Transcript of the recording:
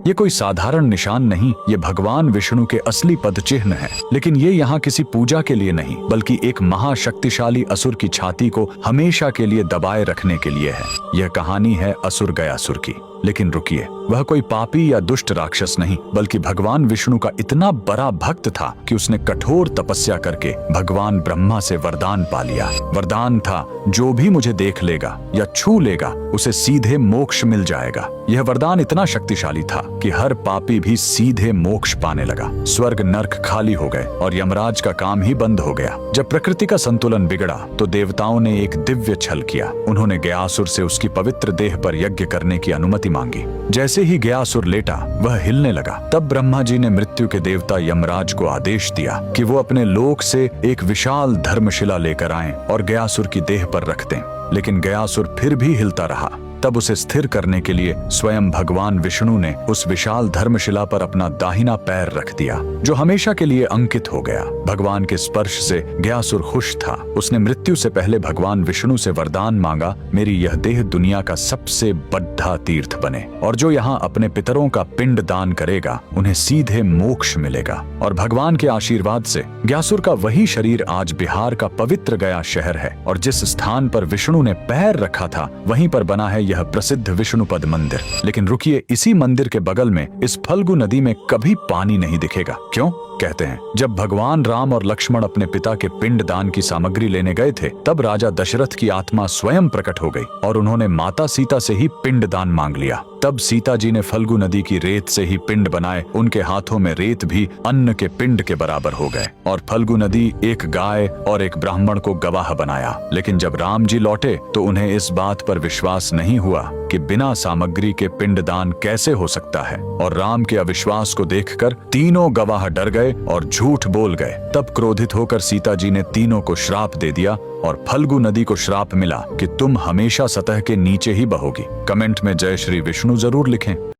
ये कोई साधारण निशान नहीं, ये भगवान विष्णु के असली पद चिन्ह है। लेकिन ये यहाँ किसी पूजा के लिए नहीं, बल्कि एक महाशक्तिशाली असुर की छाती को हमेशा के लिए दबाए रखने के लिए है। यह कहानी है असुर गयासुर की। लेकिन रुकिए, वह कोई पापी या दुष्ट राक्षस नहीं, बल्कि भगवान विष्णु का इतना बड़ा भक्त था कि उसने कठोर तपस्या करके भगवान ब्रह्मा से वरदान पा लिया। वरदान था, जो भी मुझे देख लेगा या छू लेगा उसे सीधे मोक्ष मिल जाएगा। यह वरदान इतना शक्तिशाली था कि हर पापी भी सीधे मोक्ष पाने लगा। स्वर्ग नर्क खाली हो गए और यमराज का काम ही बंद हो गया। जब प्रकृति का संतुलन बिगड़ा तो देवताओं ने एक दिव्य छल किया। उन्होंने गयासुर से उसकी पवित्र देह पर यज्ञ करने की अनुमति मांगी। जैसे ही गयासुर लेटा, वह हिलने लगा। तब ब्रह्मा जी ने मृत्यु के देवता यमराज को आदेश दिया कि वो अपने लोक से एक विशाल धर्मशिला लेकर आएं और गयासुर की देह पर रख दें। लेकिन गयासुर फिर भी हिलता रहा। तब उसे स्थिर करने के लिए स्वयं भगवान विष्णु ने उस विशाल धर्मशिला पर अपना दाहिना पैर रख दिया, जो हमेशा के लिए अंकित हो गया। भगवान के स्पर्श से गयासुर खुश था। उसने मृत्यु से पहले भगवान विष्णु से वरदान मांगा, मेरी यह देह दुनिया का सबसे बड़ा तीर्थ बने, और जो यहाँ अपने पितरों का पिंड दान करेगा उन्हें सीधे मोक्ष मिलेगा। और भगवान के आशीर्वाद से गयासुर का वही शरीर आज बिहार का पवित्र गया शहर है। और जिस स्थान पर विष्णु ने पैर रखा था, वहीं पर बना है यह प्रसिद्ध विष्णुपद मंदिर। लेकिन रुकिए, इसी मंदिर के बगल में इस फल्गु नदी में कभी पानी नहीं दिखेगा। क्यों? कहते हैं, जब भगवान राम और लक्ष्मण अपने पिता के पिंड दान की सामग्री लेने गए थे, तब राजा दशरथ की आत्मा स्वयं प्रकट हो गई और उन्होंने माता सीता से ही पिंड दान मांग लिया। तब सीता जी ने फल्गु नदी की रेत से ही पिंड बनाए। उनके हाथों में रेत भी अन्न के पिंड के बराबर हो गए। और फल्गु नदी एक गाय और एक ब्राह्मण को गवाह बनाया। लेकिन जब राम जी लौटे तो उन्हें इस बात पर विश्वास नहीं हुआ कि बिना सामग्री के पिंड दान कैसे हो सकता है। और राम के अविश्वास को देखकर तीनों गवाह डर गए और झूठ बोल गए। तब क्रोधित होकर सीता जी ने तीनों को श्राप दे दिया और फल्गु नदी को श्राप मिला कि तुम हमेशा सतह के नीचे ही बहोगी। कमेंट में जय श्री विष्णु जरूर लिखें।